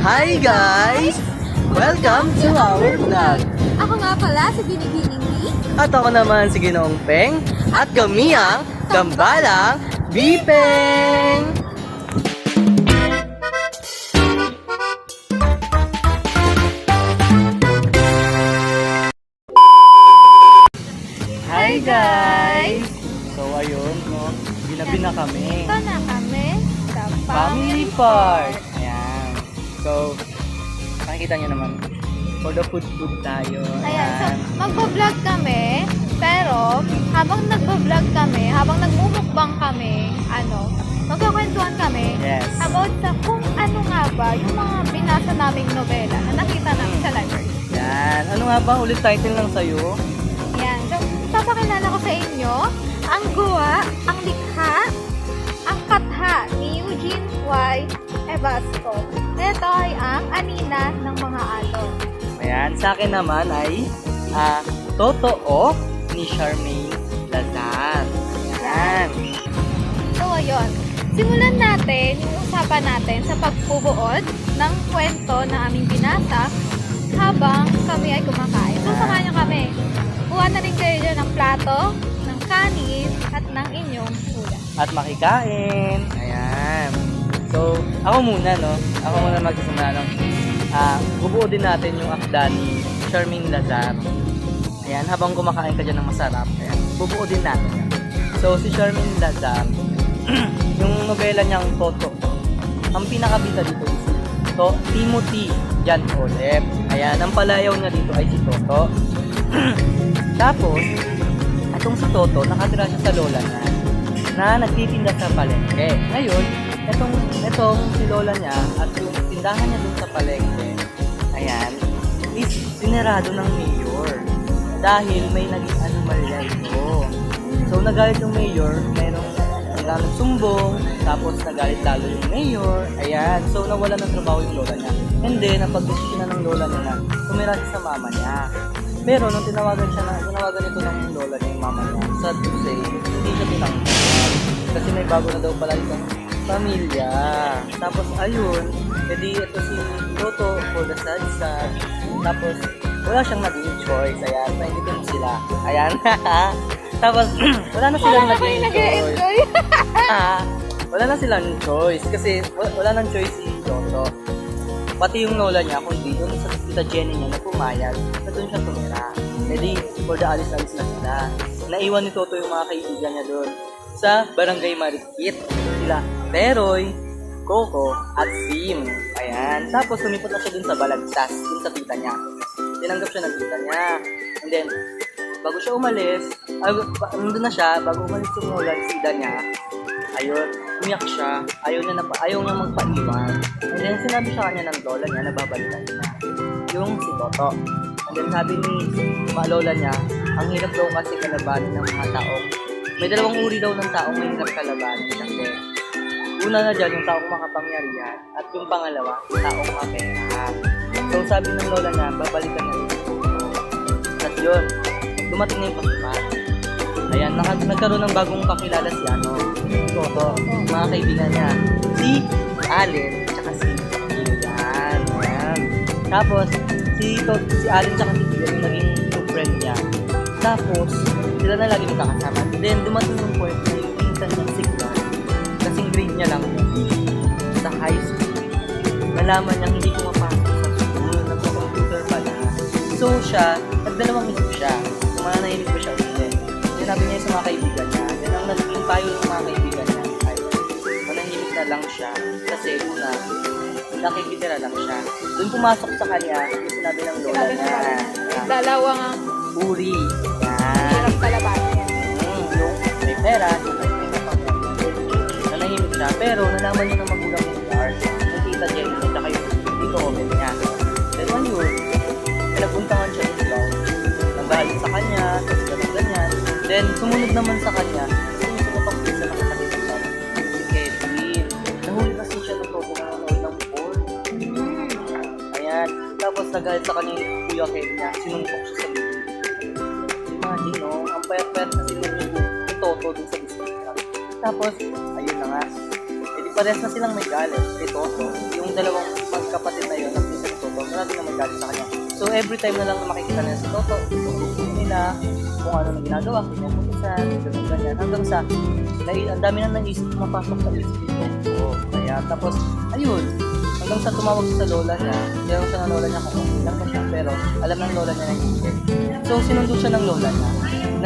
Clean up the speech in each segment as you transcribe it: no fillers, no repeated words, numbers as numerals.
Hi guys! Welcome to our vlog! Ako nga pala si Binibining Lee. At ako naman si Ginoong Peng at kami ang Tambalang Bipeng! Hi guys! So ayun, no, ginabi na kami. Ito na kami sa Family Park! Ayan. So, makikita nyo naman, for the food tayo. Ayan, so magpa-vlog kami, pero habang nagpa-vlog kami, habang nagmumukbang kami, magkakwentuhan kami Yes. about sa kung ano nga ba yung mga binasa naming nobela na nakita namin sa library. Yan. Ano nga ba ulit title lang sa'yo? Ayan, so papakilala ko sa inyo ang gawa, ang likha, ang katha ni Eugene Y. Evasco. Ito ay ang anina ng mga alon. Ayan. Sa akin naman ay Totoo ni Charmaine Lazar. Ayan. So, ayun. Simulan natin yung usapan natin sa pagbubuod ng kwento na aming binasa habang kami ay kumakain. So, samahan nyo kami. Kuha na rin kayo dyan ng plato, ng kanin, at ng inyong ulam. At makikain. Ayan. So, ako muna, no? Ako muna magsisimula ng bubuo din natin yung akda ni Charmaine Lazar. Ayan, habang kumakain ka dyan ng masarap, ayan, bubuo din natin yan. So, si Charmaine Lazar, yung nobela niyang Toto, ang pinakabita dito is Timothy Jan Olep. Ayan, ang palayaw niya dito ay si Toto. Tapos, itong si Toto, nakatira siya sa lola niya na nagtitinda sa palengke. Ngayon, itong si lola niya at yung tindahan niya dun sa palengke, ayan, is sinirado ng mayor dahil may naging anomalya ito. So, nagalit yung mayor, mayroong nagsumbong, tapos nagalit lalo yung mayor, ayan, so nawala ng trabaho yung lola niya. And then, napag-desisyon na ng lola niya na tumira siya sa mama niya. Pero nung tinawagan ito ng lola niya, yung mama niya, sad to say, hindi siya tinanggap. Kasi may bago na daw pala itong pamilya. Tapos ayun, edi ito si Toto for the sad. Tapos wala siyang naging choice. Ayan, naingitin sila. Ayan. Tapos wala na silang naging choice. Wala na silang choice. Kasi wala nang choice si Toto. Pati yung lola niya, kundi doon sa tita Jenny niya na pumayag na doon siya tumira. Edi, for the alis-alis na sila. Naiwan ni Toto yung mga kaibigan niya doon sa Barangay Marikit. Sila Teroy, Coco, at Sim. Ayan. Tapos lumipot na siya dun sa Balagtas, dun sa tita niya. Tinanggap siya ng tita niya. And then, bago siya umalis, nandun na siya, bago umalis yung lola, sida niya, ayun, umiyak siya. Ayaw niya magpaiwan. And then, sinabi siya kanya ng lola niya na babalikan niya yung si Toto. And then, sabi ni lola niya, ang hirap daw kasi kalabanin ng mga taong may dalawang uri daw ng taong may hirap kalabanin kasi una na dyan yung taong makapangyarihan at yung pangalawa, taong mapera. So sabi ng lola niya, babalikan na rin ito. At yun, dumating na yung pasukan. Ayan, nagkaroon ng bagong kakilala si Toto, mga kaibigan niya. Si Allen, tsaka si Gillian. Ayan. Tapos, si Allen tsaka si Gillian yung naging new friend niya. Tapos, sila na lagi magkakasama. Then, dumating yung point na yung pinsan niya signal. Kasing grade niya lang sa high school. Nalaman niyang hindi pumapasok sa school. Nagpa-computer pala. So, siya, nagdalawang isip siya. Kung mananahilig ba siya o hindi. Sinabi niya sa mga kaibigan niya. Then, ang naging payo ng mga kaibigan niya ay manahimik na lang siya. Kasi, una, nakikitira lang siya. Doon pumasok sa kanya, yung sinabi ng lola niya. Dalawang Uri. hirap kalabanin. Yung may pera, may kapangyarihan. Nanahimik siya, pero nalaman niya ng magulang ng art, yung tita Jenny, at saka yung tito Omen niya. Then ayun, pinapuntahan siya ng vlog. Nanggaling sa kanya, tapos ganyan. Then sumunod naman sa kanya, yung sumutang isa na kapatid niya, si Kevin. Nahuli kasi siya ng Toto na nanood ng porn. Ayan, tapos nagalit sa kanya yung kuya Kevin niya, sinumpok siya sa bibig. Imagine, no? Ang payat-payat na sinumpok yung Toto dun sa district. Tapos, ayun na nga. E di pares na silang may galit kay Toto. Yung dalawang magkapatid na yun. every time na lang na makikita nila si Toto, tutulungan nila kung ano na ginagawa, pinuputusan, ganyan. Hanggang sa, ang dami na naisip, mapasok sa isip ko. Kaya, tapos, ayun, hanggang sa tumawag sa lola niya, tinanong siya ng lola niya kung okay lang ba siya, pero alam ng lola niya na hindi. So, sinundo siya ng lola niya.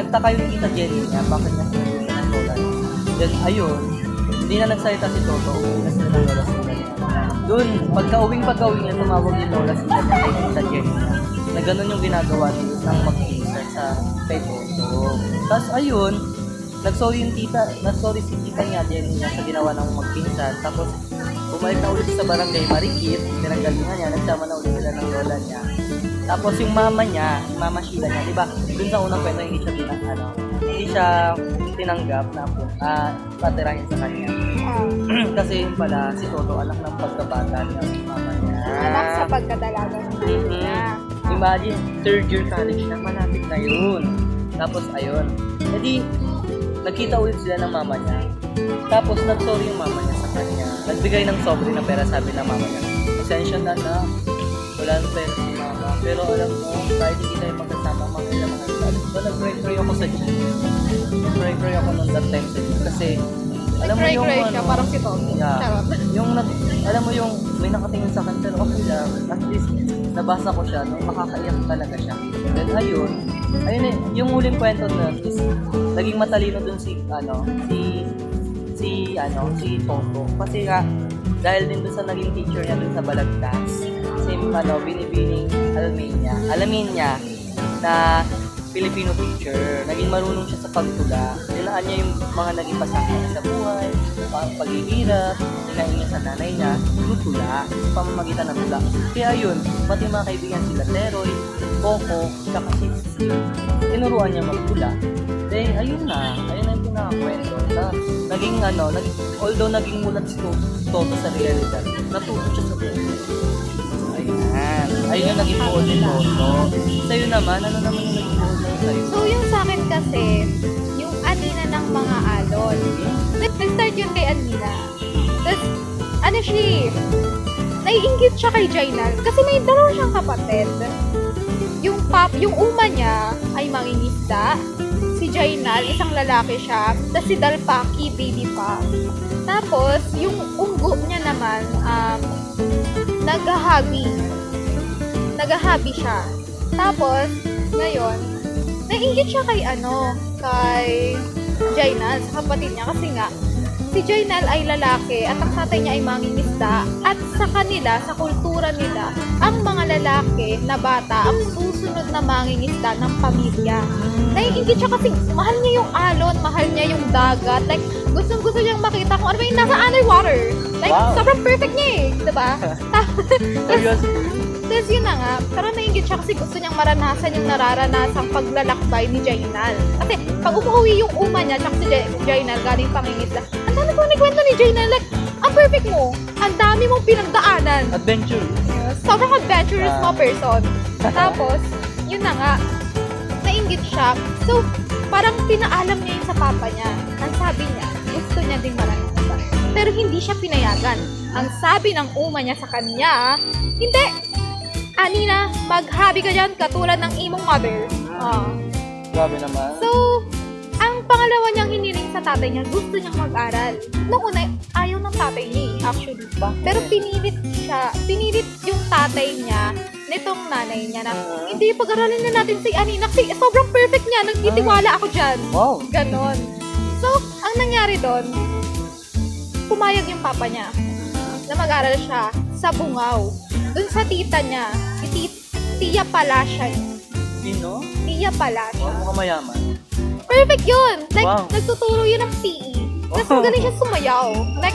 Nagtaka yung kita Jenny niya, bakit niya sinundo siya ng lola niya. Then, ayun, hindi na nagsalita si Toto, uwi na sila ng lola sila niya. Doon, pagka-uwing niya, tumawag yung lola sila niya kay kita Jenny niya. Na ganun yung ginagawa niya ng mag-pinsan sa kay Toto. Tapos, ayun, nagsorry si tita niya, Jenny niya, sa ginawa ng magpinsan. Tapos, bumalik na ulit sa barangay Marikit, pinanggalingan niya, nagsama na ulit sila ng lola niya. Tapos yung mama niya, mama Sheila niya, di ba? Dun sa unang kwento, hindi siya tinanggap na patirahin sa kanya. Kasi yun pala, si Toto, anak ng pagkabata niya, mama niya. Anak sa pagkadalaga niya. Imagine, third year college na, malapit na yun. Tapos ayun, edi, nagkita ulit sila ng mama niya. Tapos nag-sorry yung mama niya sa kanya. Nagbigay ng sobre na pera, sabi ng mama niya, pasensya na, wala nang pera si mama. Pero alam mo, kahit hindi tayo magkasama mga ilang mga ito. So nag-pray ako sa gym. Nag-pray ako nung that time sa gym. Kasi, alam mo yung siya, parang si Toto. Yeah, Charot. alam mo yung may nakatingin sa kanya, pero okay lang. At least, nabasa ko siya, no? Makakaiyak talaga siya. Then ayun eh, yung huling kwento na is, naging matalino dun si Toto. Kasi nga, dahil din dun sa naging teacher niya dun sa Balagtas, si Binibining Almenia na Filipino teacher. Naging marunong siya sa pagtula. Dinaan niya yung mga naging pasakit niya sa buhay, paghihirap, dinain niya sa nanay niya, tutula, sa pamamagitan ng tula. Kaya yun, pati mga kaibigan sila, Teroy, Coco, tsaka si tinuruan niya magtula. Then, ayun na yung pinakakwento. Although naging mulat si Toto sa realidad, natuto siya sa buhay. Ayun yung naging buod ni Toto. Sa'yo naman, ano naman yung naging buod na sa'yo? So, yung sa akin kasi, yung Anina ng mga alon. Nag-start yun kay Anina. Tapos, naiinggit siya kay Jainal. Kasi may dalawa siyang kapatid. Yung uma niya ay mangingisda. Si Jainal, isang lalaki siya. Tapos si Dalpaki, baby pa. Tapos, yung unggo niya naman, naghahabi siya. Tapos, ngayon, naiinggit siya kay Jainal, sa kapatid niya. Kasi nga, si Jainal ay lalaki at ang tatay niya ay mangingisda. At sa kanila, sa kultura nila, ang mga lalaki na bata ang susunod na mangingisda ng pamilya. Naiinggit siya kasi mahal niya yung alon, mahal niya yung dagat. Like, gustong-gusto niyang makita kung ano ba yung nasa underwater. Like, Wow. sobrang perfect niya eh. Diba? Seryoso? Tapos yun na nga, pero naiingit siya kasi gusto niyang maranasan yung nararanasang paglalakbay ni Jainal. Kasi pag umuwi yung uma niya, tsaka si Jainal galing pangingisda, ang dami ko nagkwento ni Jainal, like, ang perfect mo, ang dami mong pinagdaanan. Adventure. Sobrang adventurous mo person. Tapos, yun na nga, nainggit siya. So, parang pinaalam niya yun sa papa niya. Ang sabi niya, gusto niya ding maranasan. Pero hindi siya pinayagan. Ang sabi ng uma niya sa kanya, hindi! Anina, maghabi ka dyan katulad ng imong mother. Grabe naman. So, ang pangalawa niyang hiniling sa tatay niya, gusto niyang mag-aral. Noong una, ayaw ng tatay niya actually. Pero pinilit yung tatay niya nitong nanay niya na, hindi, pag-aralin na natin si Anina kasi sobrang perfect niya, nagtitiwala ako dyan. Wow. Ganon. So, ang nangyari doon, pumayag yung papa niya na mag-aral siya sa Bungaw. Doon sa tita niya, si Tia Palasya. Sino? Tia Palasya. Mukhang mayaman. Perfect yun! Like, Wow. nagtuturo yun ng PE. Tapos magaling siya sumayaw. Like,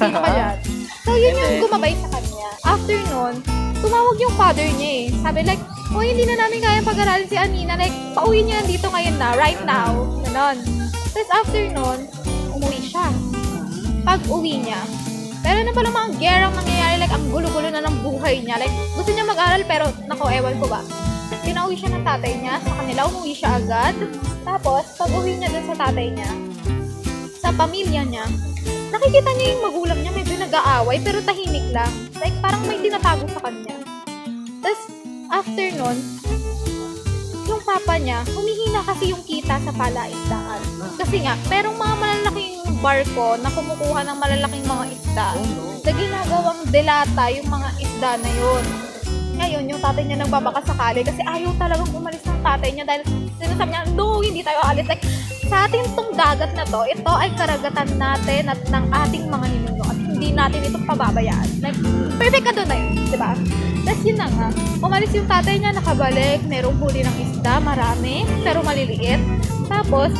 sino ba yan? So, yun yung gumabay sa kanya. After nun, tumawag yung father niya eh. Sabi like, hindi na namin kayang pag-aralin si Anina. Like, pauwi niya dito ngayon na, right now. Ganon. Tapos after nun, umuwi siya. Pag uwi niya, meron na pala mga gerang nangyayari, like, ang gulo-gulo na ng buhay niya. Like, gusto niya mag-aral, pero, ewan ko ba. Pinauwi siya ng tatay niya, sa kanila, umuwi siya agad. Tapos, pag uwi niya dun sa tatay niya, sa pamilya niya, nakikita niya yung magulang niya, medyo nag-aaway, pero tahimik lang. Like, parang may tinatago sa kanya. Tapos, after nun, yung papa niya, humihina kasi yung kita sa palaisdaan. Kasi nga, merong mga malalaking barko na kumukuha ng malalaking mga isda na ginagawang delata yung mga isda na yun. Ngayon, yung tatay niya nagbabaka sakali kasi ayaw talagang umalis ng tatay niya dahil sinasabi niya, no, hindi tayo alis. Like, sa ating tong dagat na to, ito ay karagatan natin at ng ating mga ninuno at hindi natin ito pababayaan. Like, perfect ka doon na yun, di ba? Tapos yun na nga, umalis yung tatay niya, nakabalik, merong huli ng isda, marami, pero maliliit. Tapos,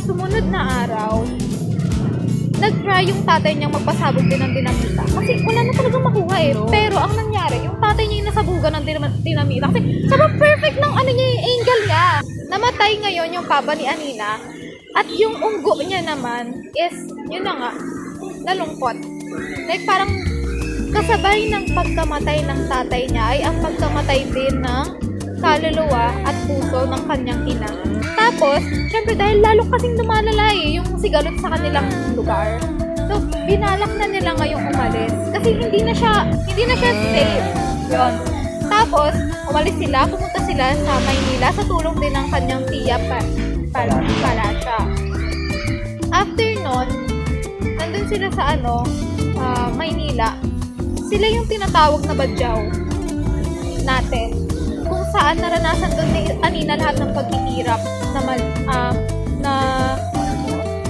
sumunod na araw, nag-try yung tatay niyang magpasabog din ng dinamita. Kasi wala na talagang makuha eh. Pero ang nangyari, yung tatay niya yung nasabugan ng dinamita. Kasi sobrang perfect ng ano niya, yung angle niya. Namatay ngayon yung papa ni Anina. At yung unggo niya naman is, yun na nga, nalungkot. Like parang kasabay ng pagkamatay ng tatay niya ay ang pagkamatay din ng kaluluwa at puso ng kanyang ina. Tapos, syempre dahil lalo kasing lumalala yung sigalot sa kanilang lugar. So, binalak na nila ngayong umalis. Kasi hindi na siya safe. Yun. Tapos, umalis sila, pumunta sila sa Maynila sa tulong din ng kanyang tiya Palasya. After nun, nandun sila sa Maynila. Sila yung tinatawag na badyaw natin. Kung saan naranasan doon ni Anina lahat ng paghihirap na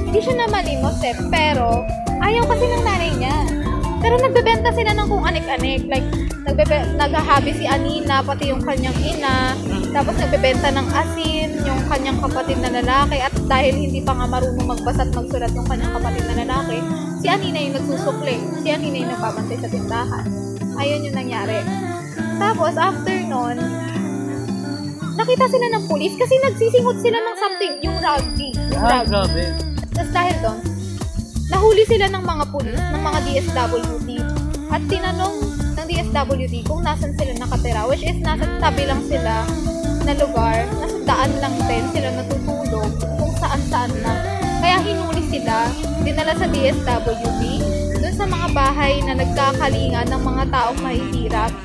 hindi siya na malimos pero ayaw kasi ng nanay niya. Pero nagbebenta sila ng kung anik-anik. Like, naghahabi si Anina, pati yung kanyang ina. Tapos nagbebenta ng asin, yung kanyang kapatid na lalaki. At dahil hindi pa nga marunong magbasa at magsulat yung kanyang kapatid na lalaki, si Anina yung nagsusukli. Si Anina yung nagpapantay sa tindahan. Ayun yung nangyari. Tapos, after nun, nakita sila ng pulis kasi nagsisingot sila ng something, yung rugby. Grabe. Tapos dahil doon, nahuli sila ng mga pulis, ng mga DSWD. At tinanong ng DSWD kung nasan sila nakatira, which is nasa tabi lang sila na lugar, nasa daan lang din sila natutulog, kung saan-saan lang. Kaya hinuli sila, dinala sa DSWD, doon sa mga bahay na nagkakalingan ng mga taong mahihirap.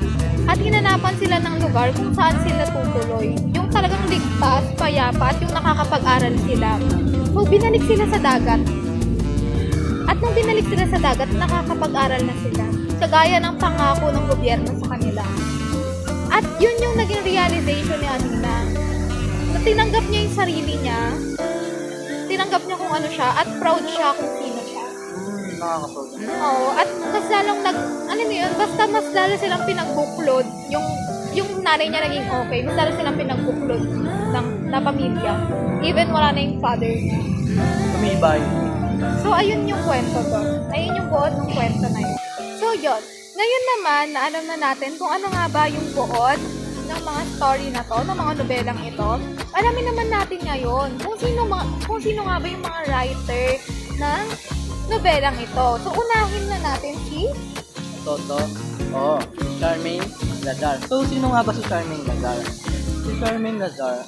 At hinanapan sila ng lugar kung saan sila tutuloy. Yung talagang ligtas, payapa, at yung nakakapag-aral sila. So, binalik sila sa dagat. At nung binalik sila sa dagat, nakakapag-aral na sila. Kagaya ng pangako ng gobyerno sa kanila. At yun yung naging realization ni Anina. Na tinanggap niya yung sarili niya. Tinanggap niya kung ano siya. At proud siya kung sino siya. Nakakapag. Oo, at mas lalong basta mas lalo silang pinagbuklod, yung nanay niya naging okay, mas lalo silang pinagbuklod na pamilya. Even wala na yung father niya. Tumibay. So, ayun yung kwento doon. Ayun yung buod ng kwento na yun. So, yun. Ngayon naman, na alam na natin kung ano nga ba yung buod ng mga story na to, ng mga nobelang ito. Alamin naman natin ngayon kung sino nga ba yung mga writer ng nobelang ito. So, unahin na natin si Toto. Charmaine Lazar. So, sino nga ba si Charmaine Lazar? Si Charmaine Lazar,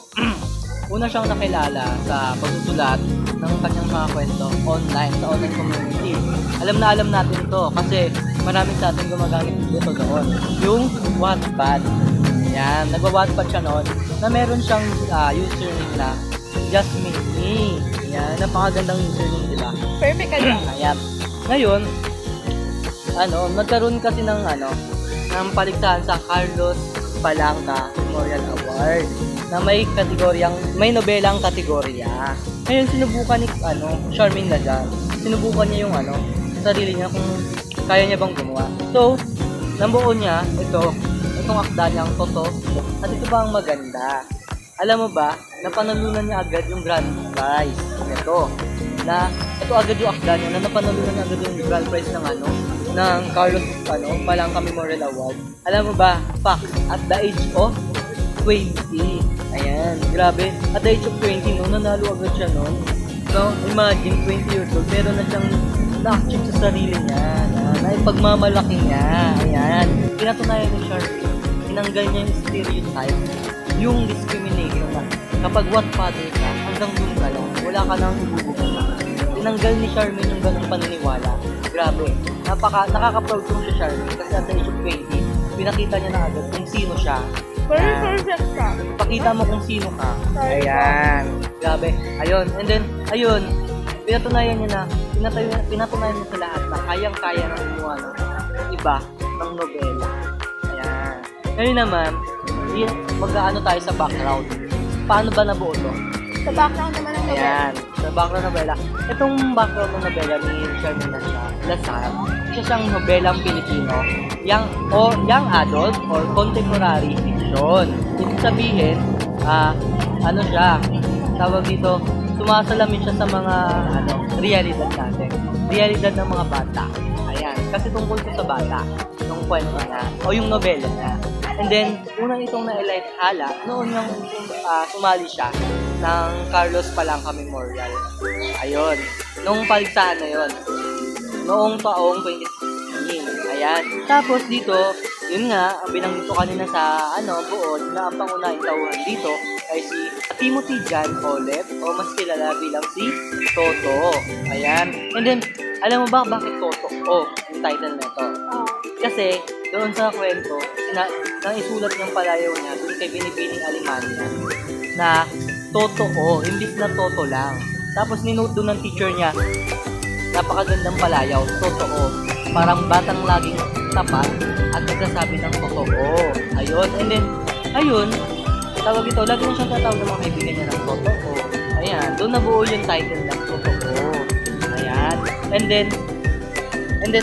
una siyang nakilala sa pagsusulat ng kanyang mga kwento online, sa online community. Alam natin to kasi maraming sa atin gumagamit dito doon. Yung Wattpad. Yan, nagwa-Wattpad siya noon na meron siyang username na Jasmine Me. Yan, napakagandang username, di ba? Perfect ka dyan. Ayan. Ngayon, nagkaroon kasi ng paligsahan sa Carlos Palanca Memorial Award na may nobelang kategorya. Ngayon, sinubukan ni Charmaine Lazar. Sinubukan niya yung sarili niya kung kaya niya bang gumawa. So, nabuo niya itong akda niyang Toto. At ito ba ang maganda? Alam mo ba, napanalunan niya agad yung grand prize. Ito agad yung akda niya na napanalunan niya agad yung grand prize ng Carlos Palanca Memorial Award. Alam mo ba, at the age of 20. Ayan, grabe. At the age of 20, nanalo agad siya noon. So, imagine, 20 years old, meron na siyang na-achieve sa sarili niya, na ipagmamalaki niya. Ayan. Pinatunayan ni Charmaine, tinanggal niya yung stereotype, yung discrimination na kapag Wattpadder ka, hanggang dun ka lang, wala ka nang ibubuka. Tinanggal ni Charmaine yung ganung paniniwala. Grabe. Nakaka-proud ko siya, Charmaine, kasi at the age of 20, pinakita niya na agad kung sino siya. Very Ayan. perfect ka. Pakita mo kung sino ka. Sorry Ayan. Grabe. Ayun. And then, ayun. Pinatunayan niya na, pinatunayan niya sa lahat na kayang-kaya na gumawa ng iba ng nobela. Ayan. Ngayon naman, mag-ano tayo sa background. Paano ba nabuo to? Sa background naman ng novela. Ayan. Sa background novela. Itong background ng novela ni Charmaine Lazar, isa siyang nobelang Pilipino, young adult or contemporary fiction. Ibig sabihin, ano siya, tawag dito, sumasalamin siya sa mga realidad natin. Realidad ng mga bata. Ayan. Kasi tungkol siya sa bata, yung kwento niya, o yung nobela niya. And then, unang itong na-elite hala, noon yung sumali siya ng Carlos Palanca Memorial. Ayun. Noong paligsahan na yun. Noong taong 2016. Ayan. Tapos dito, yun nga, ang binanggit ko kanina sa buod, na ang pangunahing tauhan dito ay si Timothy John Olet o mas kilala bilang si Toto. Ayan. And then, alam mo ba bakit Toto? Yung title na ito. Kasi, doon sa kwento, nang isulat niyang palayaw niya doon kay Binibining Alimanya na totoo, imbis na toto lang. Tapos ninote doon ng teacher niya, napakagandang palayaw, totoo. Parang batang laging tapat at nagsasabi ng totoo. Ayun, and then, ayun, tawag ito, lagi na siyang tatawag ng mga kaibigan niya ng totoo. Ayan, doon nabuo yung title ng totoo. Ayan, and then,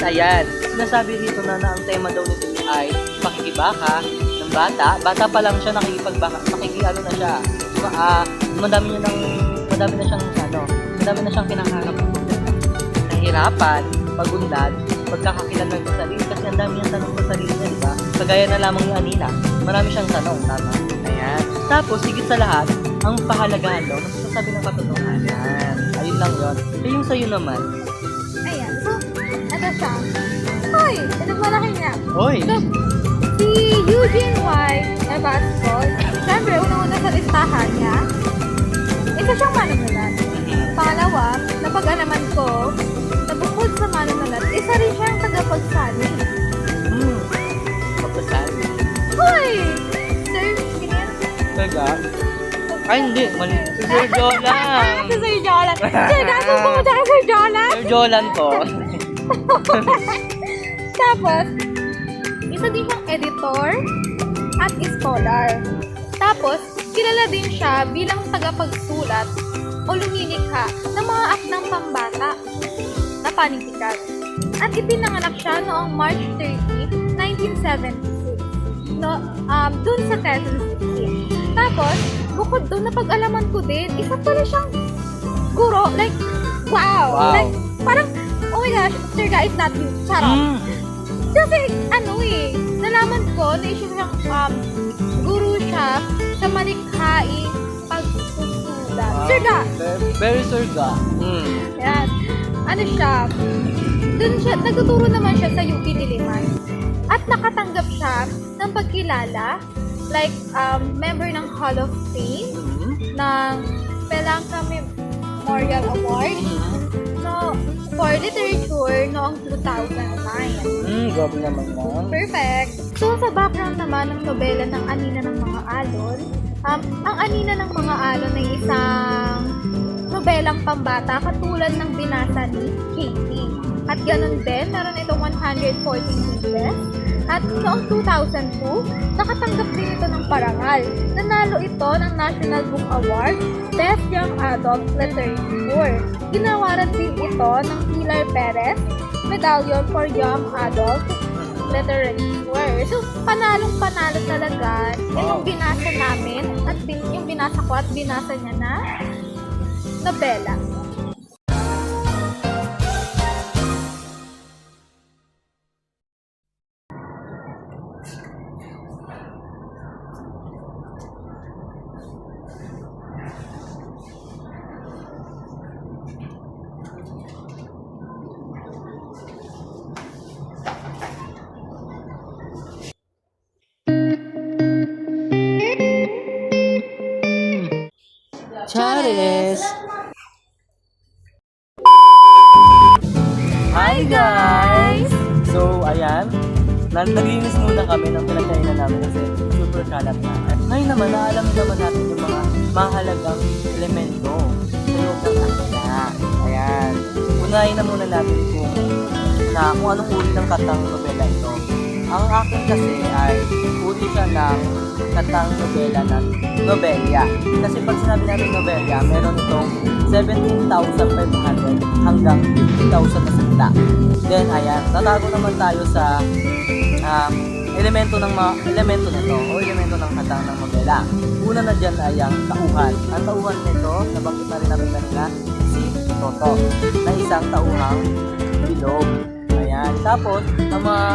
ayan, sinasabi dito na ang tema daw nito ay pakikibaka ng bata. Bata pa lang siya nakikipagbaka, na siya. Madami na siyang kinakaharap. Nahirapan, pagunlad, pagkakakilanlan sa sarili. Kasi ang dami niyang tanong sa sarili niya, diba? Kagaya na lamang ni Anina, marami siyang tanong, tama? Ayan. Tapos, higit sa lahat, ang pahalagahan daw, nagsasabi ng katotohanan. Ayun lang yun. So, yung sa'yo naman. Ayan. So, ano siya? Hoy! Malaki niya. Hoy! So, si Eugene Y. Nabasco, syempre, unang-una sa listahan niya, isa siyang manunulat. Pangalawa, napag-alaman ko, na bukod sa manunulat, isa rin siyang tagapagsali. Pagkasali. Hoy! Sir, ganyan? Talaga? Ay, hindi. Mali. Si Sir Jolan. Si Sir Jolan. Sir, gago po mo tayo Sir Jolan. Sir Jolan to. Tapos, isa din siyang editor at scholar. Tapos, kilala din siya bilang tagapagsulat o lumilikha ng mga akdang pambata na panitikan. At ipinanganak siya noong March 30, 1976. Dun sa Quezon City. Tapos, bukod dun, napag-alaman ko din, isa pala siyang guro. Like, wow. Like, parang, oh my gosh, Sir Ga, it's not you. Charot. Kasi, nalaman ko na isa siyang guru siya sa malikhaing pagsusulat. Wow. Sir Ga! Very Sir Ga. Yan. Ano siya? Doon siya, nagtuturo naman siya sa UP Diliman. At nakatanggap siya ng pagkilala, like, member ng Hall of Fame, ng Palanca Memorial Award, no, for literature noong 2009. Grabe naman lang. Perfect. So, sa background naman ng nobela ng Anina ng Mga Alon, ang Anina ng Mga Alon ay isang nobelang pambata katulad ng binasa ni Katie. At ganun din, meron itong 114 pages. At noong 2002, nakatanggap din ito ng parangal. Nanalo ito ng National Book Award, Best Young Adult Literature. Ginawaran din ito ng Pilar Perez, Medallion for Young Adult Literature. So, panalong-panalo talaga yung binasa namin at yung binasa ko at binasa niya na nobela. Charis! Hi guys! So, ayan. Naglinis muna muna kami ng pinagkainan namin kasi super kalat na. At ngayon naman, naalam naman natin yung mga mahalagang elemento sa loob ng akda. Ayan. Unahin na muna natin kung anong uri ng katang nobela ito. Ang akin kasi ay uri siya ng katang nobela ng Nobelia. Kasi pag sinabi natin Nobelia, meron itong 17,500 hanggang 50,000 na salita. Then, ayan, tatago naman tayo sa elemento nito o elemento ng katang ng nobela. Una na dyan ay ang tauhan. Ang tauhan nito, nabanggit na rin natin kanina, si Toto, na isang tauhang bilog. Ayan. Tapos, ang mga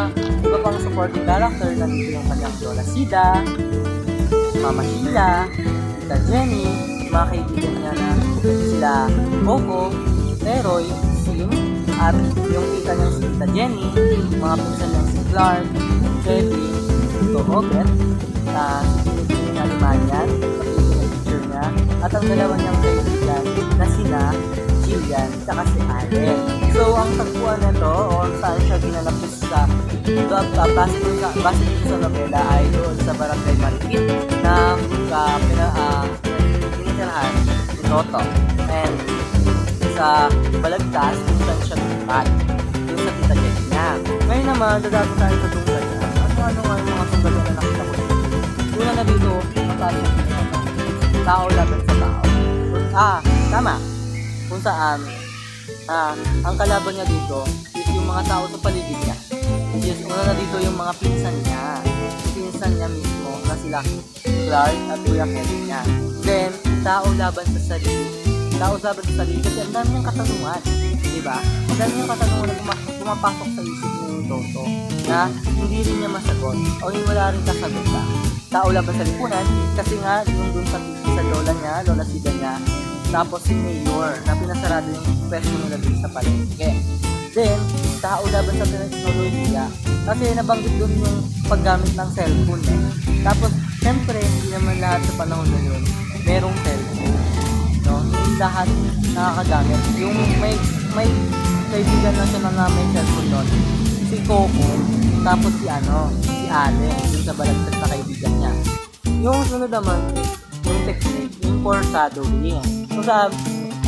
iba pang supporting character, nandito yung kanyang Lola Sida, Mama Sheila, Tita Jenny, mga kaibigan niya na sila Coco, Teroy, Sim, at yung tita niyang si Tita Jenny, mga pinsan niyang si Clark, Chevy, Tito Robert, si Pinipini na Limanyan, pati yung teacher niya, at ang dalawa niyang kaibigan na sina Jillian, saka si Allen. So, ang tagpuan nito, o saan siya ginanap sa base dito sa nobela ay doon sa Barangay Marikit na pinitirahan ni Toto. And sa Balagtas, kung saan siya lumipat, yung sa Tita Jenny niya. Ngayon naman, dadato tayo sa tunggal niya. Ano nga yung mga tunggal na nakita ko dito? Una na dito, mapasok niya tao laban sa tao. Tama. Kung saan, ang kalaban niya dito is yung mga tao sa paligid niya. Yes, una na dito yung mga pinsan niya. Pinsan niya mismo na sila Clark at Kuya Kevin niya. Then, tao laban sa sarili. Tao laban sa sarili kasi ang dami niyang katanungan. Diba? Ang dami niyang katanungan na pumapasok sa isip niya yung Toto na hindi rin niya masagot o wala rin kasagot ba. Tao laban sa lipunan kasi nga yung dun sa lola niya, lola Sida niya, tapos si Mayor na pinasarado yung question nila dun sa palengke. Then, tao laban sa teknolohiya kasi nabanggit dun yung paggamit ng cellphone eh. Tapos, syempre, hindi naman lahat sa panahon na yun merong cellphone. No? Hindi lahat nakakagamit. Yung may kaibigan na siya na may cellphone nun, si Coco, tapos si Allen, dun sa balagtas na kaibigan niya. Yung sunod naman, yung technique, yung foreshadowing. So sa,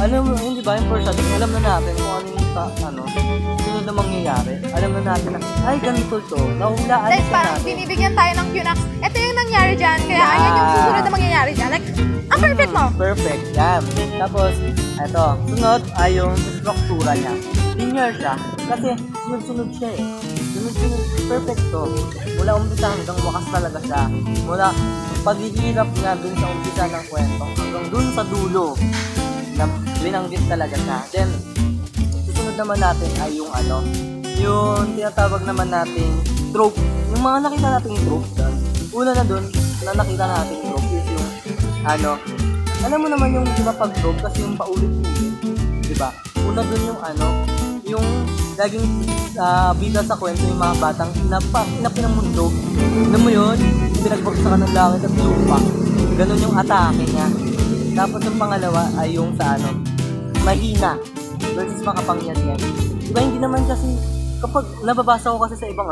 hindi ba yung foreshadowing, alam na natin kung ano yung sunod na mangyayari. Alam na natin na, ay ganito to, nahulaan Like siya parang natin. binibigyan tayo ng cue na, ito yung nangyari dyan, kaya ayan yung susunod na mangyayari dyan. Like, ang perfect mo! Perfect, yan. Tapos, eto, sunod ay yung struktura niya. Linear siya, kasi sunod-sunod siya eh. Sunod-sunod, perfect to. Mula umpisa hanggang wakas talaga siya. Mula paghihirap niya dun sa umpisa ng kwento hanggang dun sa dulo na binanggit talaga siya. Then, susunod naman natin ay yung yung tinatawag naman nating trope. Yung mga nakita nating trope dun. Una na dun, na nakita nating trope is yung alam mo naman yung diba pag trope kasi yung paulit-ulit. Diba? Una dun yung yung laging bida sa kwento yung mga batang inapin ng mundo. Alam mo yun? Pinagbagsakan ng langit at lupa. Ganun yung atake niya. Tapos yung pangalawa ay yung sa mahina versus makapangyarihan. Diba hindi naman kasi kapag nababasa ko kasi sa ibang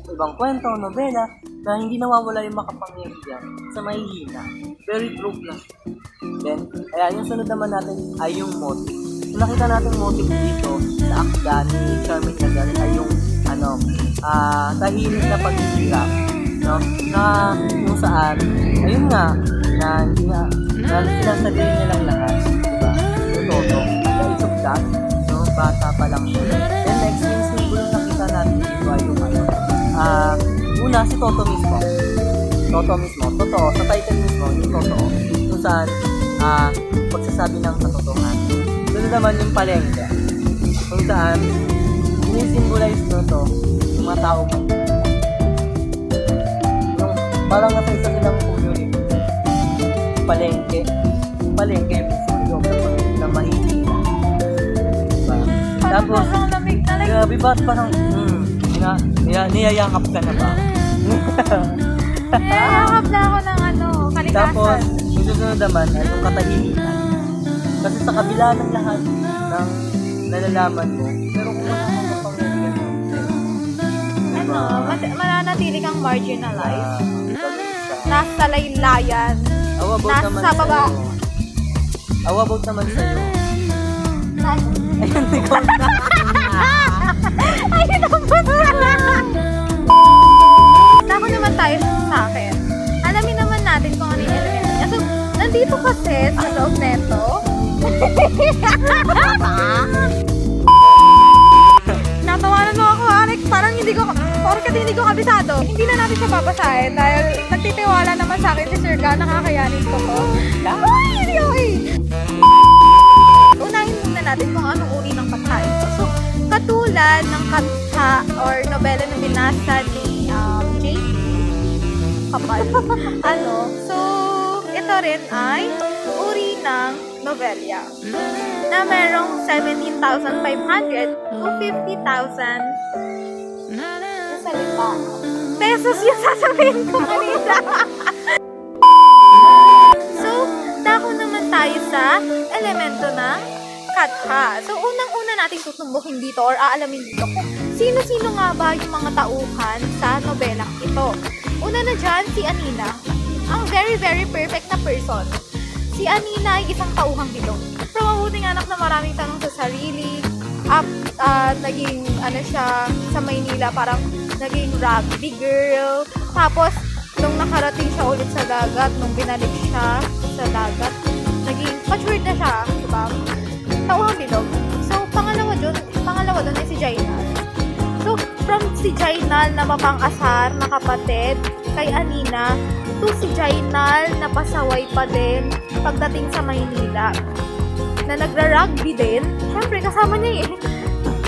ibang kwento, nobela, na hindi nawawala yung makapangyarihan sa mahihina. Very true na. Then, ayan, yung sunod naman natin ay yung motive. Yung nakita natin motive dito sa akda ni Charming Lazar ay yung tahimik na paghihirap, no? Na kung saan, ayun nga, na hindi nga, na sinasabihin niya lang lahat, diba? Yung Toto, the age of that, no? Bata pa lang siya. Then next, yung symbol na nakita natin dito ay yung una, si Toto mismo. Totoo, sa title mismo, yung totoo. Kung saan, pagsasabi ng katotohanan. Doon naman yung palengke. Kung saan, sinisimbolize nyo to, yung mga tao mo. Yung parang nasa isa silang community. Palengke. Yung palengke, yung na mahihina. Diba? Tapos, parang lamig na like, grabe ba? Parang, niyayakap ka na ba? niyayakap na ako ng kalikasan. Tapos, yung susunod naman ay yung katahimikan. Kasi sa kabila ng lahat ng nalalaman mo, pero kung wala kang kapangyarihan, mananatili kang marginalized. Nasa laylayan. How about Nasa naman baba. sa'yo? How about naman sa'yo? Nasa... Ayun, ikaw na. Ay, dapat na! Dako naman tayo sa akin. Alamin naman natin kung ano yung element niya. So, nandito kasi sa loob neto. Natawanan mo ako, Alex. Parang hindi ko kabisado. Hindi na natin siya babasahin dahil nagtitiwala naman sa akin si Sir Ga, nakakayanin ko to. Ay, hindi okay. Unahin muna natin kung anong uri ng katha ito. So, katulad ng katha or nobela na binasa ni J.P. Kapal. So, ito rin ay uri ng novelya na merong 17,500 to 50,000 salita. Pesos yung sasabihin ko kanina. So, dako naman tayo sa elemento ng katha. So, unang-una natin tutumbukin dito or aalamin dito kung sino-sino nga ba yung mga tauhan sa nobelang ito. Una na dyan, si Anina. Ang very, very perfect na person. Si Anina ay isang tauhang bilog. From mabuting anak na maraming tanong sa sarili, naging siya sa Maynila, parang naging rugby girl. Tapos, nung nakarating siya ulit sa dagat, nung binalik siya sa dagat, naging matured na siya, diba? Tauhang bilog. So, pangalawa doon ay si Jainal. So, from si Jainal na mapang-asar na kapatid kay Anina, to si Jainal na pasaway pa din pagdating sa Maynila, na nagra-rugby din, syempre kasama niya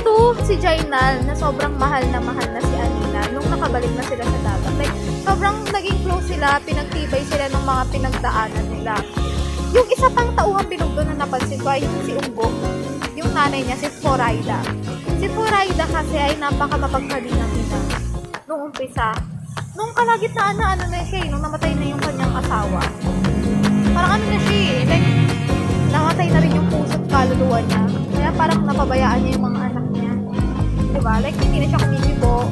to si Jainal na sobrang mahal na si Anina nung nakabalik na sila sa dagat. Like, sobrang naging close sila, pinagtibay sila ng mga pinagdaanan nila. Yung isa pang tauhang bilog doon na napansin ko ay yung si Unggo. Yung nanay niya, si Foraida. Si Foraida kasi ay napakamapagkalinang ina. Nung umpisa, nung kalagitnaan na na siya nung namatay na yung kanyang asawa. Parang na siya like, namatay na rin yung puso't kaluluwa niya. Kaya parang napabayaan niya yung mga anak niya. Diba? Like, hindi na siya kumikibo.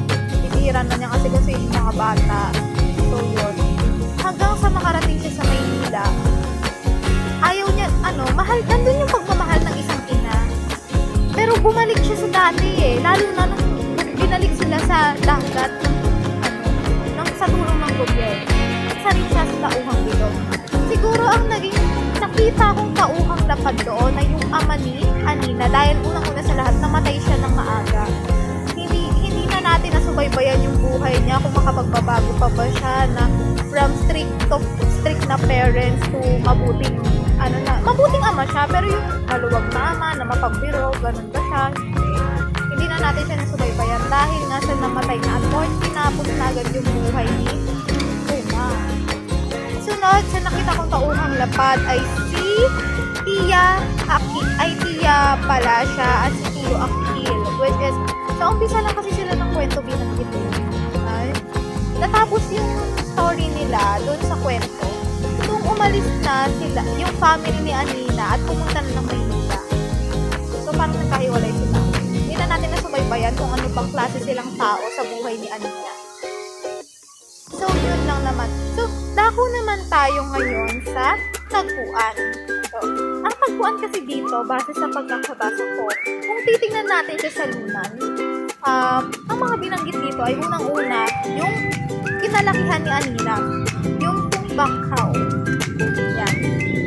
Titiran na niya kasi yung mga bata. So, yun. Hanggang sa makarating siya sa Maynila, ayaw niya, nandun yung pagmamahal ng isang ina. Pero bumalik siya sa dati lalo na nung binalik sila sa dagat sa tulong ng gobyerno. Isa rin siya sa tauhang bilog. Siguro ang naging nakita kong tauhang lapad doon ay yung ama ni Anina dahil unang-una sa lahat namatay siya ng maaga. Hindi na natin nasubaybayan yung buhay niya kung makapagbabago pa ba siya na from strict na parents to mabuting ama siya, pero yung maluwag na ama na mapagbiro, ganun ba siya? Hindi na natin siya nasubaybayan dahil nga sa namatay na at more tinapos na agad yung buhay ni Uma. Sunod sa nakita kong tauhang lapad ay si Tia Palasya at si Tio Akil, which is sa umpisa lang kasi sila ng kwento binanggit natapos yung story nila doon sa kwento nung umalis na sila, yung family ni Anina at pumunta na ng Maynila. So parang nagkahiwalay sila. Hindi na natin nasubaybayan kung ano bang klase silang tao sa buhay ni Anina. So yun lang naman. So dako naman tayo ngayon sa tagpuan. So, ang tagpuan kasi dito, base sa pagkakabasa ko, kung titingnan natin siya sa lunan, ang mga binanggit dito ay unang-una, yung kinalakihan ni Anina, yung Bangkaw. Yan.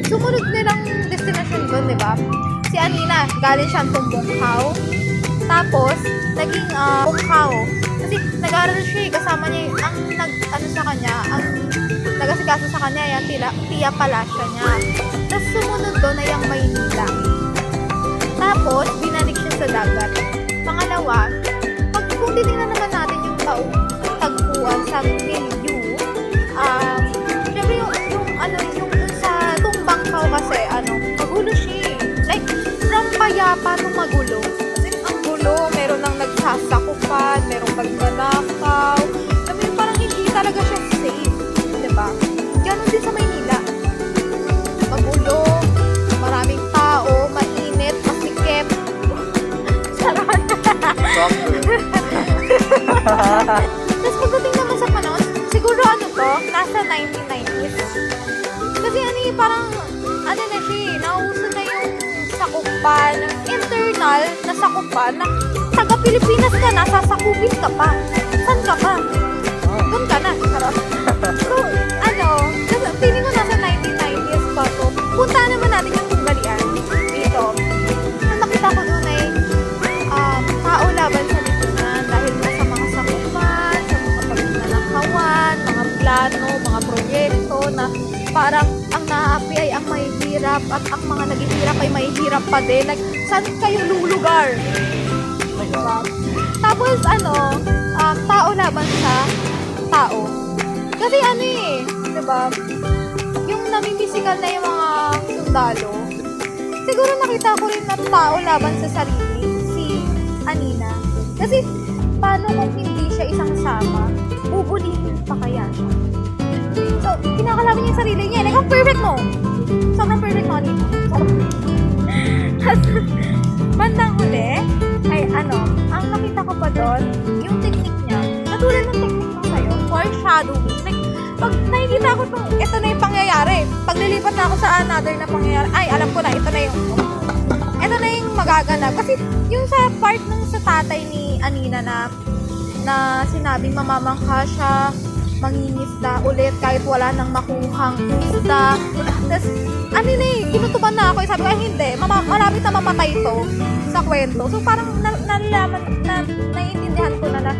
Sumunod nilang destination doon, di ba? Si Anina, galing siyang Tumbongkaw. Tapos, naging Bongkaw. Kasi nag-aaral siya kasama niya ang nag-asikaso sa kanya, yan, Tia Palasya niya. Tapos sumunod doon ay ang Maynila. Tapos, binalik siya sa dagat. Pangalawa, kung titingnan naman natin yung tagpuan sa Milyu, syempre yung sa Tumbangkaw kasi, magulo siya. Like, from payapa to magulo. Kasi ang gulo, meron nang nagsasakupan, merong magnanakaw. Parang hindi talaga siya safe. Diba? Ganon din sa Maynila. Magulo, maraming tao, mainit, masikip. Sarap. nasa 1990s. Kasi ano eh, parang, ano na siya eh, nauso na yung sakupan, internal na sakupan, na taga Pilipinas ka na, sasakupin ka pa. Saan ka pa? Doon ka na, charot. So, ano, kasi feeling ko nasa 1990s pa to. Punta naman natin yung tunggalian dito. Ang nakita ko doon ay tao laban sa lipunan dahil nga sa mga sakupan, sa mga pagnanakawan, mga plano, mga proyekto na parang ang naaapi ay ang mahihirap at ang mga naghihirap ay mahihirap pa din. Like, saan kayo lulugar? Diba? Tapos ano, tao laban sa tao. Kasi ano eh, diba? Yung namimisikal na yung mga sundalo, siguro nakita ko rin na tao laban sa sarili, si Anina. Kasi paano kung hindi siya isang sama, bubulihin pa kaya siya? So, kinakalaban niya yung sarili niya. Like, ang perfect mo! Sobrang perfect mo, Anina. Tapos, bandang huli, ay ano, ang nakita ko pa doon, yung technique niya, katulad ng technique mo sa'yo, foreshadowing. Like, pag nakikita ko itong, ito na yung pangyayari. Pag lilipat na ako sa another na pangyayari, ay, alam ko na, ito na yung magaganap. Kasi, yung sa part ng sa tatay ni Anina na sinabing mamamangha siya, mangingisda ulit kahit wala nang makuhang isda. Tapos, ano na eh, kinutuban na ako. Sabi ko, ay hindi, malapit na mamatay ito sa kwento. So, parang naiintindihan ko na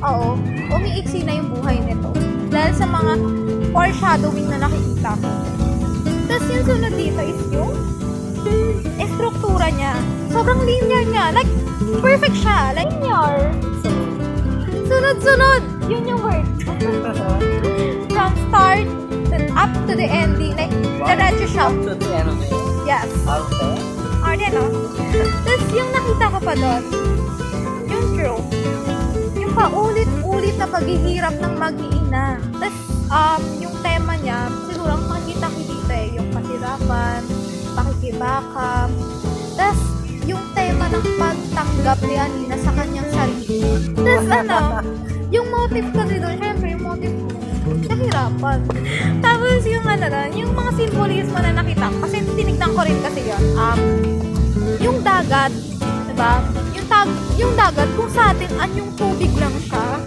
oo, umiiksi na yung buhay nito. Dahil sa mga foreshadowing na nakikita ko. Tapos, yung sunod dito is yung struktura niya. Sobrang linear niya. Like, perfect siya. Linear. Sunod-sunod. Yun yung word. From start up to the ending. Like, diretso siya. Up to the end. Yes. Okay. Or no? Tapos yung nakita ko pa doon, yung trope. Yung paulit-ulit na paghihirap ng mag-iina. Tapos, yung tema niya, siguro ang makikita ko dito eh, yung kasirapan, pakikibaka. Tapos, yung tema ng pagtanggap ni Anina sa kanyang sarili. Tapos ano, yung motive kasi doon, syempre yung motive mo, kahirapan. Tapos yung ano na, yung mga symbolismo na nakita ko, kasi tinignan ko rin kasi yun, yung dagat, diba? Yung dagat, kung sa atin, yung tubig lang siya,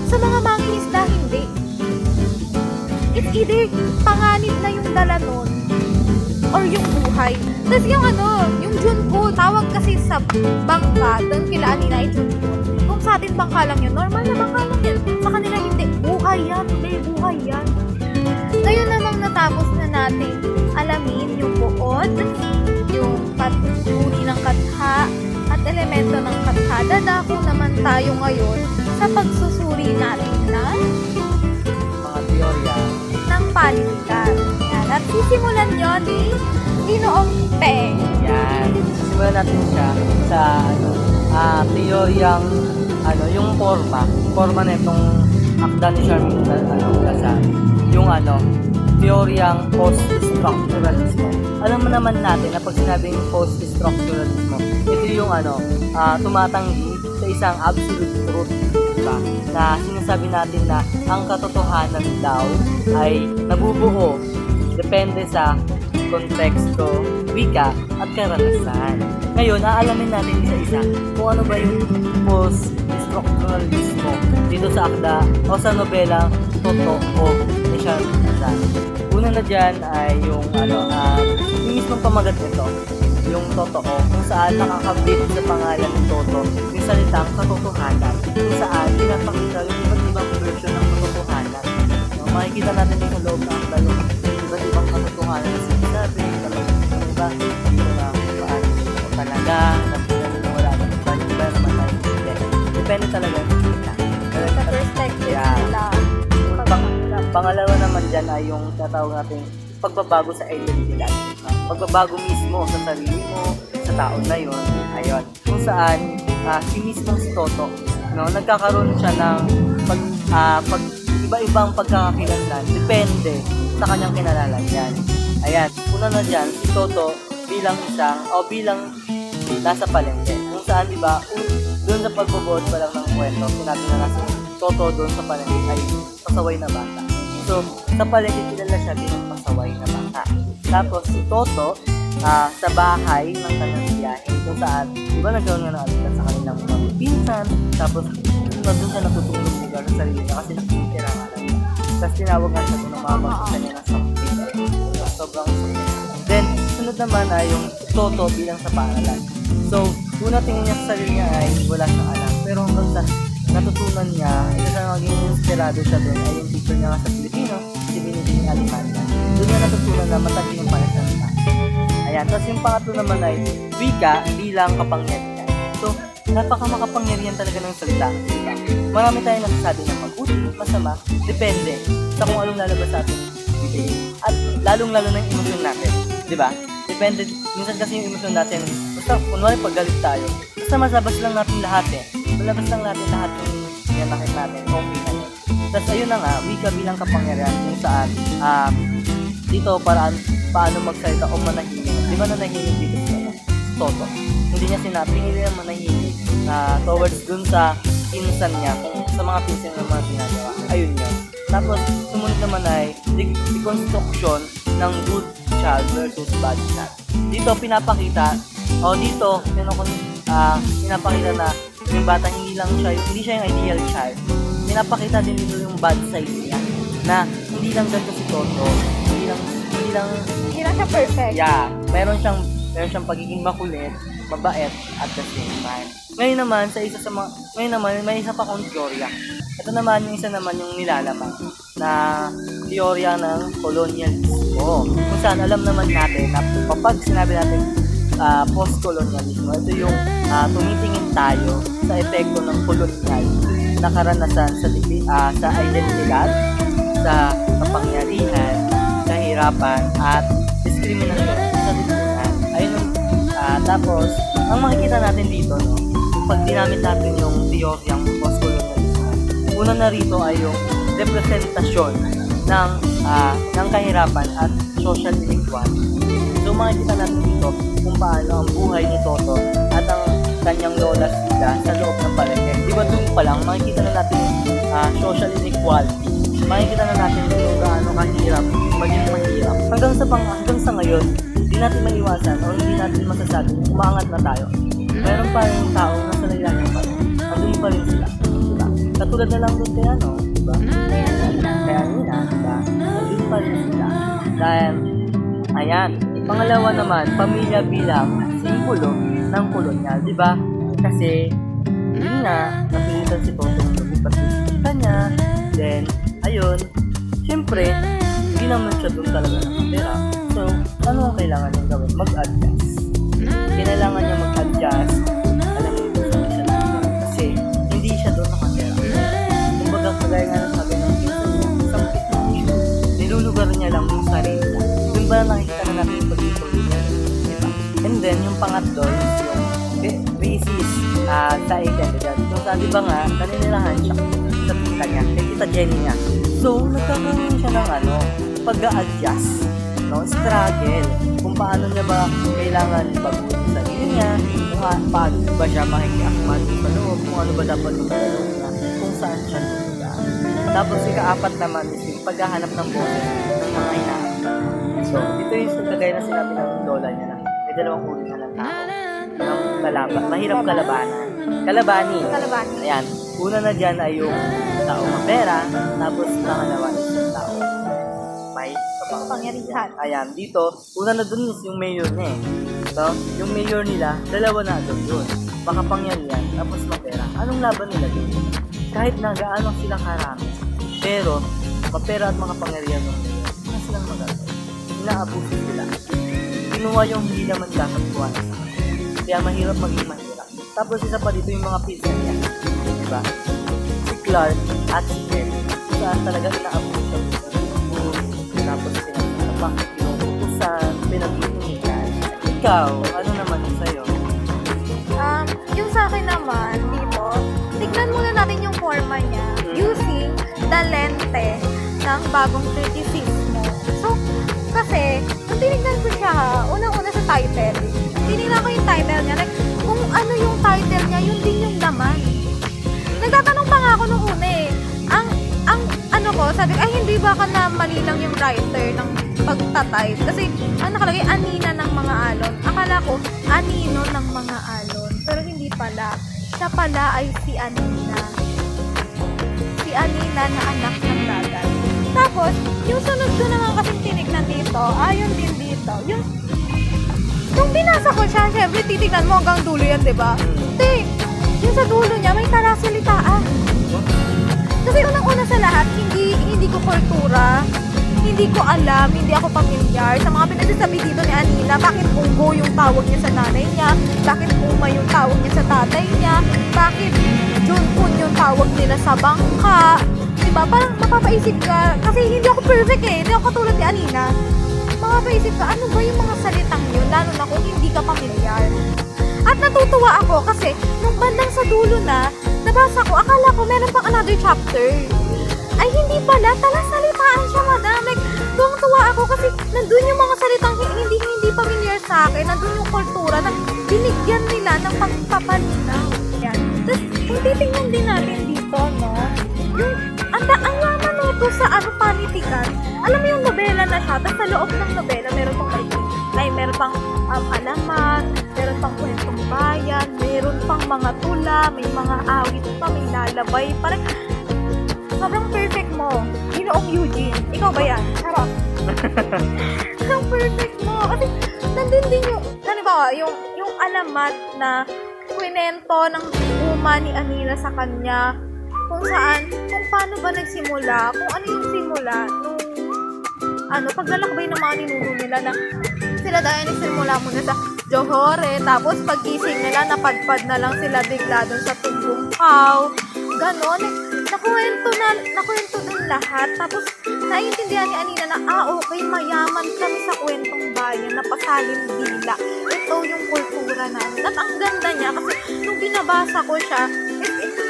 sa mga mangingisda, hindi. It's either panganib na yung dala nun, or yung buhay. Tapos yung yung Junko, tawag kasi sa bangka, doon kila Anina ay Junko. Kung sa atin bangka lang yun, normal na bangka lang yan. Sa kanila hindi, buhay yan, buhay yan. Ngayon namang natapos na natin alamin yung buod, yung uri ng katha, at elemento ng katha. Dadako naman tayo ngayon sa pagsusuri natin ng Mga teorya. ng panitikan. Yan. At sisimulan nyo ni Ginoong Peng. Yan. Simulan natin siya sa teoryang yung forma na itong akda ni Charmin Lazar. Yung teoryang post-structuralismo. Alam mo naman natin na pag sinabing post-structuralismo, ito yung tumatanggi sa isang absolute truth, diba? Na sinasabi natin na ang katotohanan daw ay nabubuo depende sa konteksto, wika, at karanasan. Ngayon, aalamin natin isa-isa kung ano ba yung post-structuralismo dito sa akda o sa nobelang Totoo ni Charmin Lazar. Una na dyan ay yung yung mismong pamagat nito, yung totoo, kung saan nakakabit sa pangalan ng Toto yung salitang katotohanan, kung saan pinapakita yung iba't ibang version ng katotohanan. Makikita natin sa loob ng akda yung iba't ibang katotohanan na sinasabi, iba, talaga, wala naman tayo. Depende talaga sa Sa perspective nila. Pangalawa naman dyan ay yung tatawag natin pagbabago sa identidad. Pagbabago mismo sa sarili mo, sa tao na yun. Ayun. Kung saan, si mismong si Toto, nagkakaroon siya ng iba-ibang pagkakakilanlan. Depende sa kanyang kinalalayan. Ayan. Una na dyan, si Toto bilang bilang nasa palengke. Kung saan, di ba, doon sa pagbubuod pa lang ng kwento, sinabi na kasi Toto doon sa palengke ay pasaway na bata. So, sa palengke kilala siya bilang pasaway na bata. Tapos si Toto, sa bahay ng kanyang biyahe, kung saan, di ba nagkaroon nga ng alitan sa kanilang mga pinsan, tapos doon siya natutulog lugar sa sarili niya kasi nakikitira nga lang niya. Tapos tinawag nga siya doon ng mga magkita niya na sampit. Sobrang sakit. Then, sunod naman ay yung Toto bilang sa paaralan. So, una tingin niya sa sarili niya ay wala siyang alam. Pero hanggang sa natutunan niya, isa sa maging inspirado siya doon ay yung teacher niya nga sa Pilipino, si Binibining Alimanya. Doon niya natutunan na matalino pala siya sa ayan. Tapos yung pangatlo naman ay wika bilang kapangyarihan. So, napaka-makapangyarihan talaga ng salita. Diba? Marami tayong nasasabi ng mabuti, masama, depende sa kung anong lalabas sa ating bibig. At lalong-lalo na yung emosyon natin. Diba? Depende, minsan kasi yung emosyon natin, basta kunwari pag galit tayo, basta masabas lang natin lahat eh. Malabas lang natin lahat yung nakit natin, okay na yun. Tapos ayun na nga, wika bilang kapangyarihan kung saan, dito paano magsalita o manahimik. Di ba nanahimik dito sa Toto? Hindi niya sinabi, hindi niya manahimik towards dun sa pinsan niya, sa mga pinsan ng mga ginagawa. Ayun yun. Tapos, sumunod naman ay deconstruction ng good child versus bad child. Dito, pinapakita, pinapakita na yung bata hindi siya yung ideal child. Pinapakita din dito yung bad side niya, na hindi lang ganito si Toto, hindi lang siya perfect. Yeah, meron siyang pagiging makulit, mabait at the same time. Ngayon naman may isa pa akong teorya. Ito naman yung isa naman yung nilalaman na teorya ng kolonyalismo. Kung saan alam naman natin na kapag sinabi natin post-colonialismo, ito yung tumitingin tayo sa epekto ng kolonyal na karanasan sa identidad, sa kapangyarihan, kahirapan at diskriminasyon sa lipunan. Ayun, tapos ang makikita natin dito, no, pag dinamit natin yung teoryang post-colonialismo, una na rito ay yung representasyon ng kahirapan at social inequality. So makikita natin dito kung paano ang buhay ni Toto at ang kanyang lola sila sa loob ng palengke. Di ba doon pa lang makikita na natin yung social inequality. Makikita na natin kung gaano kahirap, maging mahirap. Hanggang sa ngayon, hindi natin maiwasan o hindi natin masasabi umaangat na tayo. Meron pa rin yung tao na sa laylayan pa rin. Nandun pa rin sila. Diba? Katulad na lang doon kaya, no? Diba? Kaya nila, diba? Nandun pa rin sila. Dahil, ayan. Pangalawa naman, pamilya bilang simbolo ng kolonyal. Diba? Kasi, yun nga, napilitan si Toto ng lumipat yung kanya. Then, ayun, syempre, hindi naman siya doon talaga nakatira. So, ano ang kailangan niyang gawin? Mag-adjust. Kailangan niya mag-adjust. Alam mo ito sa siya nakatira. Kasi, hindi siya doon nakatira. Kumbaga, kagaya nga ng sabi ng pinsan niya, isang picture, nilulugar niya lang yung sarili niya. Yung ba nakikita na natin yung pag-ipon niya? Diba? And then, yung pangatlo is yung racist sa identidad. Kung saan, diba nga, naninilahan siya sa tita niya, kay tita Jenny niya. So, nagkakaroon siya ng pag-a-adjust, no? Struggle, kung paano niya ba kailangan baguhin sa sarili niya, kung paano ba siya makikiakman sa loob, kung ano ba dapat yung loob niya, kung saan siya lumigaan. Tapos, ika-apat naman is yung paghahanap ng boses ng mga hinahanap. So, dito yung kagaya na sinabi ng lola niya na may dalawang uri na ng tao. Mahirap kalabanin. Ayan. Una na dyan ay yung tao mapera, tapos pangalawa is yung tao may kapangyarihan. Ayan, dito, una na dun is yung mayor niya eh. So, yung mayor nila, dalawa na doon yun. Makapangyarihan, tapos mapera. Anong laban nila dun? Kahit na gaano sila karami, pero mapera at makapangyarihan ng mayor, na silang magagawa. Inaabuso sila. Kinuha yung hindi naman dapat kuhan. Kaya mahirap maging mahirap. Tapos isa pa dito yung mga pinsan niya. Diba? Si Clark at si Ken. Saan talaga inaabuso. Tapos pinagpapak, pinukusan, pinag-iinitan. Ikaw, ano naman yung sa'yo? Yung sa akin naman, dito, tignan muna natin yung forma niya using the lente ng bagong criticismo. So, kasi, kung tinignan ko siya unang-una sa title, tinignan ko yung title niya, like, kung ano yung title niya, yun din yung laman. Nagtatanong pa nga ako nung una eh, ako, sabi ko, ay hindi baka na mali lang yung writer ng pagtatype. Kasi ang nakalagay, Anina ng mga alon. Akala ko, Anino ng mga alon. Pero hindi pala. Siya pala ay si Anina. Si Anina na anak ng dagat. Tapos, yung sunod ko naman kasi tinignan dito, ayon din dito. Yung binasa ko siya, syempre titignan mo hanggang dulo yan, di ba? Hindi. Yung sa dulo niya, may talasalitaan. Kasi unang-una sa lahat, hindi ko kultura, hindi ko alam, hindi ako pamilyar sa mga pinagsasabi dito ni Anina. Bakit Unggo yung tawag niya sa nanay niya? Bakit Uma yung tawag niya sa tatay niya? Bakit Junpun yung tawag nila sa bangka? Diba? Parang mapapaisip ka, kasi hindi ako perfect eh, hindi ako katulad ni Anina. Mapapaisip ka, ano ba yung mga salitang yun, lalo na kung hindi ka pamilyar. At natutuwa ako kasi nung bandang sa dulo na, nabasa ko, akala ko meron pang another chapter. Ay hindi pala, talasalitaan siya madam. Like, tuwang-tuwa ako kasi nandun yung mga salitang hindi familiar sa akin. Nandun yung kultura na binigyan nila ng pagpapalinaw. Yan. Tapos, kung titingnan din natin dito, no, yung, ang yaman nito sa panitikan. Alam mo yung nobela na siya, tapos sa loob ng nobela, meron pang alamat, meron pang kwentong bayan, meron pang mga tula, may mga awit pa, may lalabay. Parang, sobrang perfect mo. Ginoong Eugene. Ikaw ba yan? Charot. Ang perfect mo. Kasi, nandun din yung, halimbawa, yung alamat na kwento ng Uma ni Anina sa kanya, kung paano ba nagsimula, kung ano yung simula, paglalakbay ng mga ninuno nila na sila dahil nagsimula muna sa Johore, tapos paggising nila, napadpad na lang sila bigla dun sa Tumbong Pao. Ganon, nakwento dun lahat. Tapos, naiintindihan ni Anina na, okay, mayaman kami sa kwentong bayan, napasalin dila. Ito yung kultura namin. At ang ganda niya, kasi nung binabasa ko siya,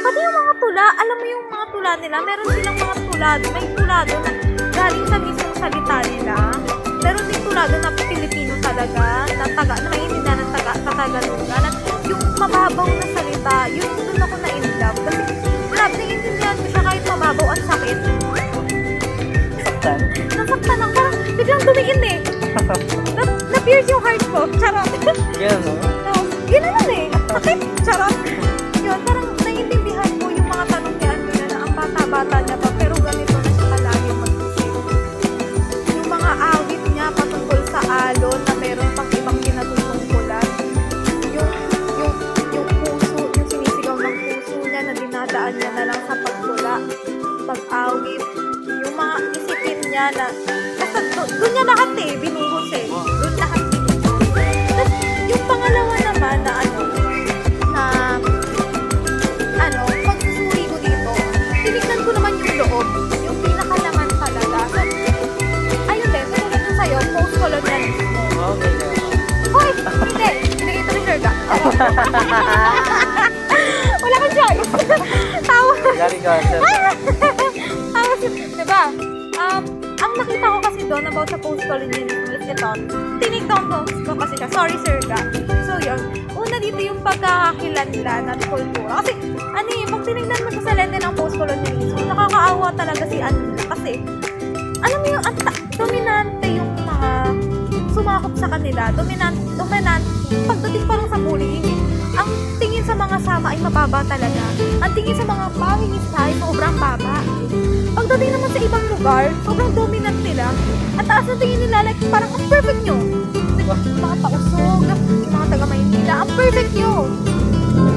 pati yung mga tula, alam mo yung mga tula nila, meron silang mga tulado, may tulado na galing sa mismong salita nila. Meron din tulado na Pilipino talaga, na maintindihan ng Tagalogan. At yung mababaw na salita, yun doon ako na-inlove. Kasi, naiintindihan ko siya kahit mababaw at sakit. Saktan. Nasaktan ako, parang biglang dumiin eh. Na-pierce yung heart ko, charot. Yan, no? Gano'n eh, sakit, charot. Yun, parang naiintindihan ko yung mga tanong ni Anina na ang bata-bata niya pa, pero ganito na siya kalayo mag-isip. Yung mga awit niya patungkol sa alon na meron pang ibang kinatutungkulan. Yung puso, yung sinisigaw ng puso niya na dinadaan niya na lang sa pagtula, pag-awit. Yung mga isipin niya na, basta doon niya lahat eh, binuhos eh. Doon lahat binuhos. Tapos, yung pangalawa naman na pagsusuri ko dito, tinignan ko naman yung loob, yung pinakalaman talaga. So, ayun din, tulad ko sa'yo, post-colonialismo. Okay. Hoy! Hindi! Binigay ito ni Sherga. Wala kang choice. Tawa. Gary ka, sir. Tapos, diba? Ang nakita ko kasi doon about sa post-colonialism is ito. Tinignan ko kasi siya. Sorry, Sherga. So, yun. Una dito yung pagkakakilanlan at kultura. Kasi, pag tinignan mo sa lente ng post-colonialism, nakakaawa talaga si Anina. Kasi, alam mo yung dominante yung mga sumakop sa kanila. Dominante. Pagdating pa lang sa bullying, ang tingin sa mga sama ay mababa talaga. Ang tingin sa mga mangingisda ay sobrang baba. Pagdating naman sa ibang lugar, sobrang dominant nila. At taas na tingin nila, like, parang ang perfect nyo. Mga pausog, mga taga-Maynila, ang perfect nyo.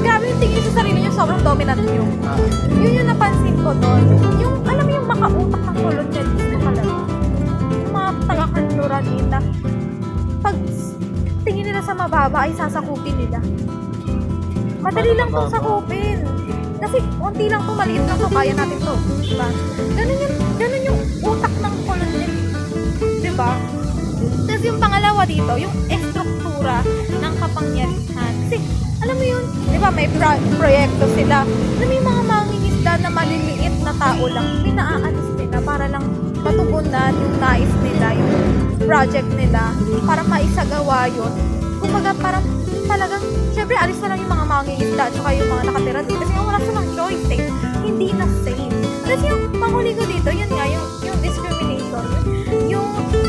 Grabe yung tingin sa sarili nyo, sobrang dominant nyo. Yun yung napansin ko doon. Yung, alam mo yung makautak ng kolonyalismo talaga. Yung mga taga-kanluran nila, pag tingin nila sa mababa ay sasakupin nila. Madali lang itong sakupin. Kasi unti lang to, maliit lang to, kaya natin to. Diba? Ganun yung utak ng kolonyalismo. Diba? Tapos yung pangalawa dito, yung estruktura ng kapangyarihan. Kasi, alam mo yun, di ba may proyekto sila na may mga mangingisda na maliliit na tao lang, pinaalis nila para lang matugunan yung nais nila, yung project nila, para maisagawa yun. Kumbaga, parang talagang, syempre, alis na lang yung mga mangingisda at saka yung mga nakatira dito kasi wala silang choice eh. Hindi na safe. Tapos yung panghuli ko dito, yun nga, yung discrimination,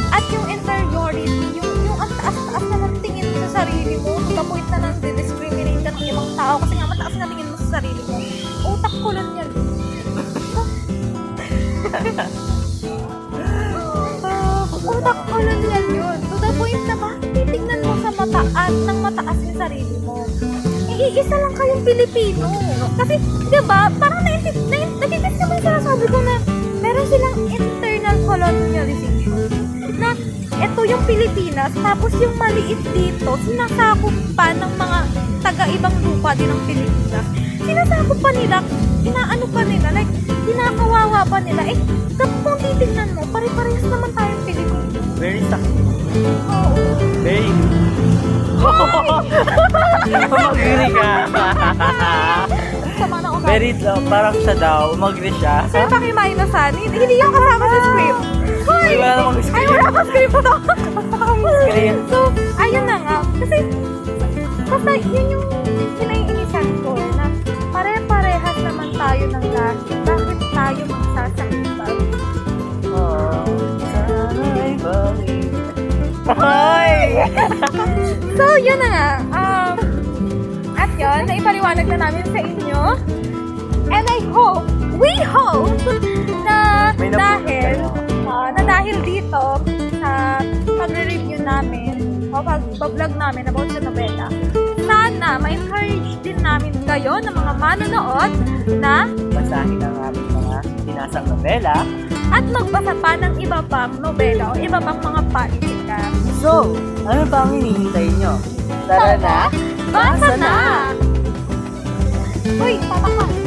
at yung inferiority, yung ang taas-taas na ng tingin mo sa sarili mo, to the point na nang-discriminate ka ng ibang tao kasi nga mataas na tingin mo sa sarili mo. Utak ko lang yan. Utak ko lang yan yun. To the point na ba, titignan mo sa mataas ng mataas yung sarili mo. Iisa lang kayong Pilipino. Kasi, di ba, parang nagigit ka ba yung sinasabi ko na meron silang internal colonialism na ito yung Pilipinas, tapos yung maliit dito, sinasakop pa ng mga taga-ibang lupa din ng Pilipinas. Sinasakop pa nila, inaano pa nila, like, kinakawawa pa nila. Eh, kung titignan mo, pare-parehas naman tayong Pilipino. Very sakit. Oo. Very... Umagri ka. Sama na ugali. Very, parang siya daw, umagri siya. Sir, paki-minusan. Hindi yung kasama sa script. Hoy! Ay, wala namang script. Ay, wala pa script to. Script. So, ayun na nga. Kasi, basta yun yung pinaiinisan ko na pare-parehas naman tayo ng lahi. Bakit tayo magsasakitan? Oh, sana'y bangin. Hoy! So, yun na nga. At yun, naipaliwanag na namin sa inyo. And I hope, we hope, na May dahil, na dahil dito sa pag-review namin o pag-vlog namin about sa novela, sana ma-encourage din namin kayo ng mga manonood na Basahin ang aming mga binasang nobela. at magbasa pa ng iba pang nobela o iba pang mga palitika. So, ano pa ang hinihintay nyo? Tara na! Basa na! Uy, tatak ka!